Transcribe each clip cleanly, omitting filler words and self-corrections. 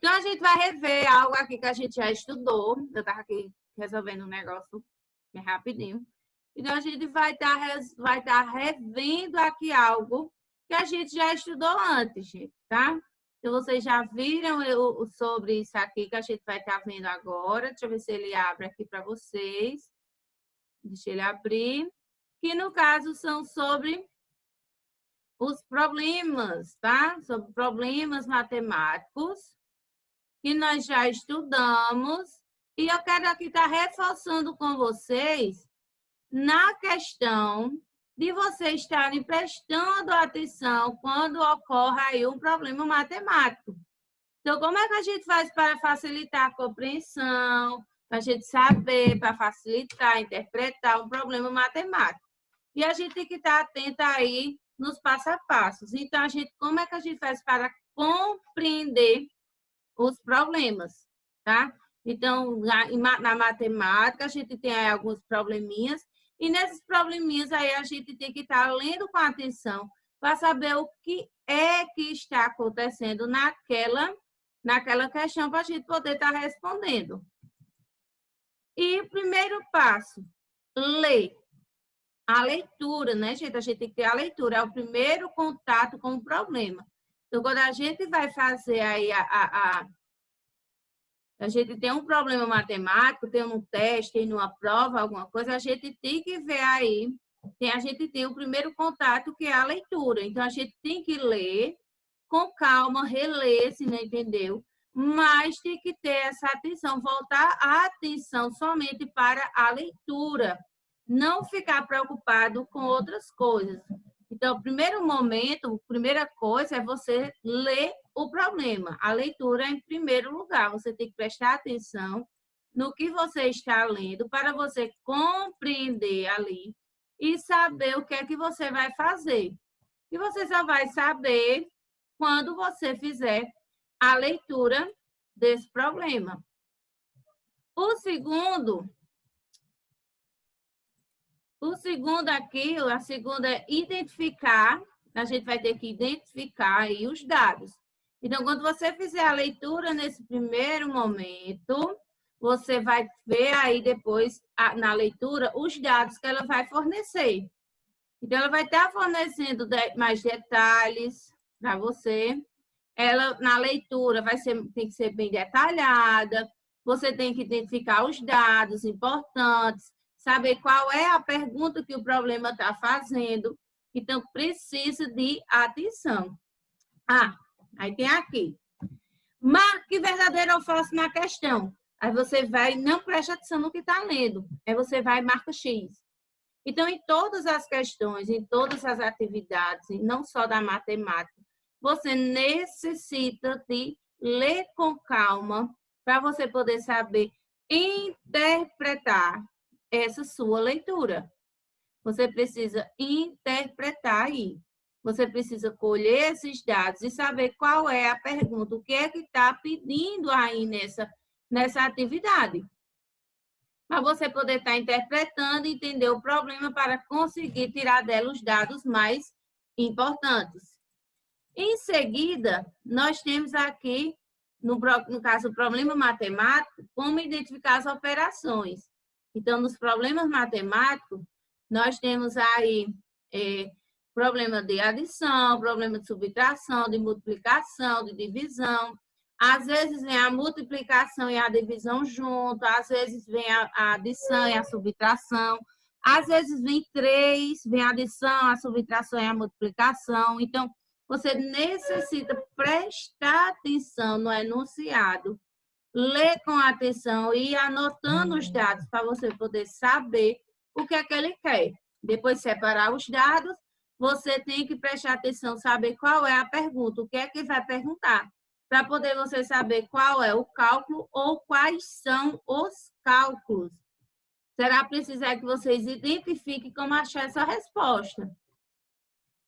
Então, a gente vai rever algo aqui que a gente já estudou. Eu estava aqui resolvendo um negócio rapidinho. Então, a gente vai estar revendo aqui algo que a gente já estudou antes, gente, tá? Então, vocês já viram sobre isso aqui que a gente vai estar vendo agora. Deixa eu ver se ele abre aqui para vocês. Deixa ele abrir. Que, no caso, são sobre os problemas, tá? Sobre problemas matemáticos que nós já estudamos. E eu quero aqui estar reforçando com vocês na questão de vocês estarem prestando atenção quando ocorre aí um problema matemático. Então, como é que a gente faz para facilitar a compreensão, para a gente saber, para facilitar, interpretar um problema matemático? E a gente tem que estar atenta aí nos passo a passos. Então, como é que a gente faz para compreender os problemas, tá? Então, na matemática, a gente tem aí alguns probleminhas, e nesses probleminhas aí a gente tem que estar lendo com atenção para saber o que é que está acontecendo naquela questão para a gente poder estar respondendo. E o primeiro passo, ler. A leitura, né, gente? A gente tem que ter a leitura, é o primeiro contato com o problema. Então, quando a gente vai fazer aí a gente tem um problema matemático, tem um teste, tem uma prova, alguma coisa, a gente tem que ver aí, a gente tem o primeiro contato, que é a leitura. Então, a gente tem que ler com calma, reler, se não entendeu, mas tem que ter essa atenção, voltar a atenção somente para a leitura, não ficar preocupado com outras coisas. Então, o primeiro momento, a primeira coisa é você ler o problema. A leitura é em primeiro lugar. Você tem que prestar atenção no que você está lendo para você compreender ali e saber o que é que você vai fazer. E você só vai saber quando você fizer a leitura desse problema. O segundo aqui, a segunda é identificar. A gente vai ter que identificar aí os dados. Então, quando você fizer a leitura nesse primeiro momento, você vai ver aí depois, na leitura, os dados que ela vai fornecer. Então, ela vai estar fornecendo mais detalhes para você. Ela, na leitura, tem que ser bem detalhada. Você tem que identificar os dados importantes, saber qual é a pergunta que o problema está fazendo. Então, precisa de atenção. Aí tem aqui. Marque verdadeiro ou falso na questão. Aí você vai, não preste atenção no que está lendo. Aí você vai e marca X. Então, em todas as questões, em todas as atividades, não só da matemática, você necessita de ler com calma para você poder saber interpretar essa sua leitura. Você precisa interpretar aí. Você precisa colher esses dados e saber qual é a pergunta, o que é que está pedindo aí nessa atividade. Para você poder estar interpretando e entender o problema para conseguir tirar dela os dados mais importantes. Em seguida, nós temos aqui, no caso, o problema matemático, como identificar as operações. Então, nos problemas matemáticos, nós temos aí problema de adição, problema de subtração, de multiplicação, de divisão. Às vezes vem a multiplicação e a divisão junto, às vezes vem a adição e a subtração, às vezes vem três, vem a adição, a subtração e a multiplicação. Então, você necessita prestar atenção no enunciado, ler com atenção e ir anotando os dados para você poder saber o que é que ele quer. Depois separar os dados, você tem que prestar atenção, saber qual é a pergunta, o que é que vai perguntar, para poder você saber qual é o cálculo ou quais são os cálculos. Será preciso que vocês identifiquem como achar essa resposta.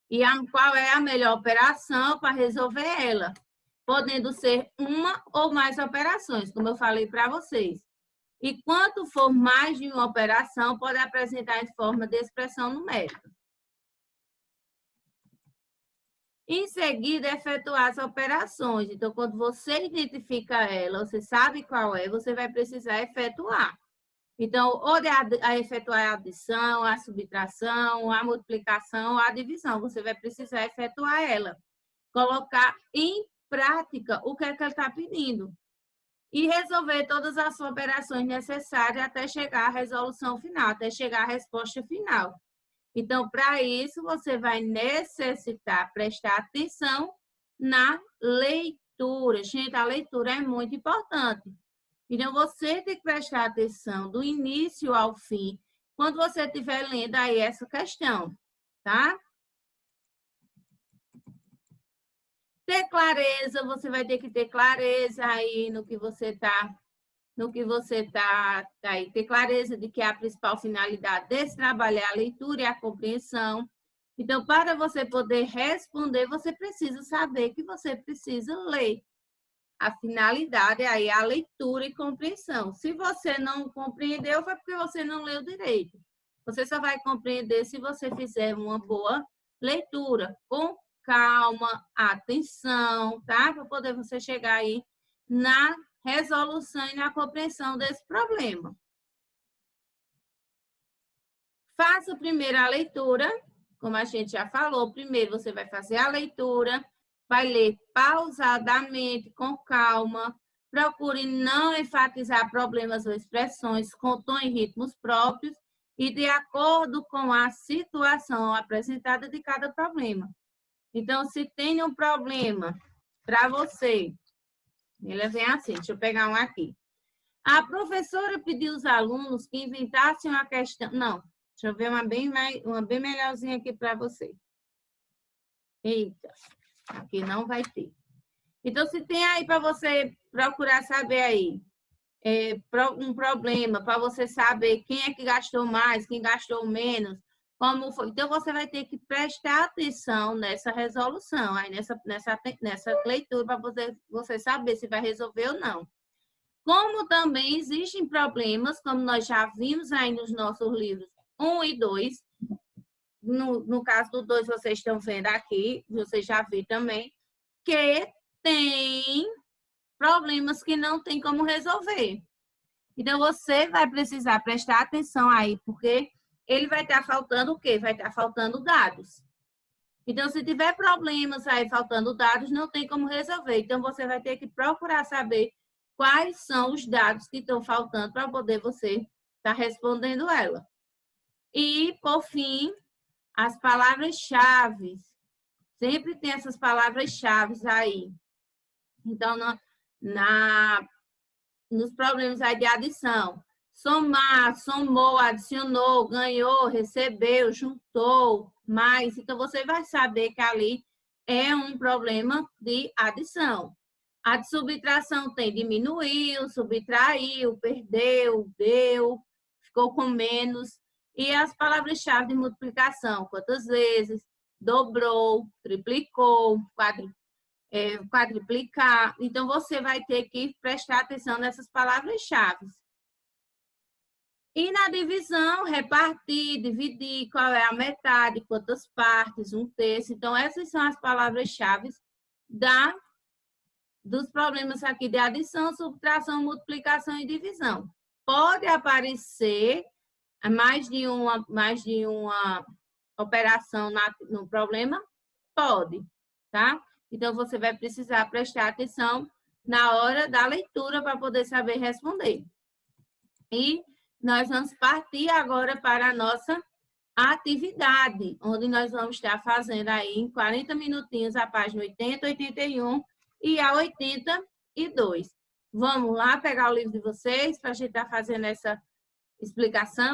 E qual é a melhor operação para resolver ela, podendo ser uma ou mais operações, como eu falei para vocês. E quanto for mais de uma operação, pode apresentar em forma de expressão numérica. Em seguida, efetuar as operações. Então, quando você identifica ela, você sabe qual é, você vai precisar efetuar. Então, ou a efetuar a adição, a subtração, a multiplicação, a divisão. Você vai precisar efetuar ela. Colocar em prática o que é que ele está pedindo. E resolver todas as operações necessárias até chegar à resolução final, até chegar à resposta final. Então, para isso, você vai necessitar prestar atenção na leitura. Gente, a leitura é muito importante. Então, você tem que prestar atenção do início ao fim, quando você estiver lendo aí essa questão, tá? Ter clareza, você vai ter que ter clareza aí no que você está aí, ter clareza de que a principal finalidade desse trabalho é a leitura e a compreensão. Então, para você poder responder, você precisa saber que você precisa ler. A finalidade aí é a leitura e compreensão. Se você não compreendeu, foi porque você não leu direito. Você só vai compreender se você fizer uma boa leitura, com calma, atenção, tá? Para poder você chegar aí na resolução e na compreensão desse problema. Faça primeiro a leitura, como a gente já falou, primeiro você vai fazer a leitura, vai ler pausadamente, com calma, procure não enfatizar problemas ou expressões com tom e ritmos próprios e de acordo com a situação apresentada de cada problema. Então, se tem um problema para você, ele vem assim, deixa eu pegar um aqui. A professora pediu aos alunos que inventassem uma questão... Não, deixa eu ver uma bem melhorzinha aqui para você. Eita, aqui não vai ter. Então, se tem aí para você procurar saber aí, um problema, para você saber quem é que gastou mais, quem gastou menos, como foi. Então, você vai ter que prestar atenção nessa resolução, aí nessa leitura, para você saber se vai resolver ou não. Como também existem problemas, como nós já vimos aí nos nossos livros 1 e 2, no caso do 2, vocês estão vendo aqui, vocês já viram também, que tem problemas que não tem como resolver. Então, você vai precisar prestar atenção aí, porque ele vai estar faltando o quê? Vai estar faltando dados. Então, se tiver problemas aí faltando dados, não tem como resolver. Então, você vai ter que procurar saber quais são os dados que estão faltando para poder você estar respondendo ela. E, por fim, as palavras-chave. Sempre tem essas palavras-chave aí. Então, nos problemas aí de adição, somar, somou, adicionou, ganhou, recebeu, juntou, mais. Então, você vai saber que ali é um problema de adição. A de subtração tem diminuiu, subtraiu, perdeu, deu, ficou com menos. E as palavras-chave de multiplicação, quantas vezes, dobrou, triplicou, quadriplicar. Então, você vai ter que prestar atenção nessas palavras-chave. E na divisão, repartir, dividir, qual é a metade, quantas partes, um terço. Então, essas são as palavras-chave dos problemas aqui de adição, subtração, multiplicação e divisão. Pode aparecer mais de uma operação no problema? Pode, tá? Então, você vai precisar prestar atenção na hora da leitura para poder saber responder. E nós vamos partir agora para a nossa atividade, onde nós vamos estar fazendo aí em 40 minutinhos a página 80, 81 e a 82. Vamos lá pegar o livro de vocês para a gente estar fazendo essa explicação?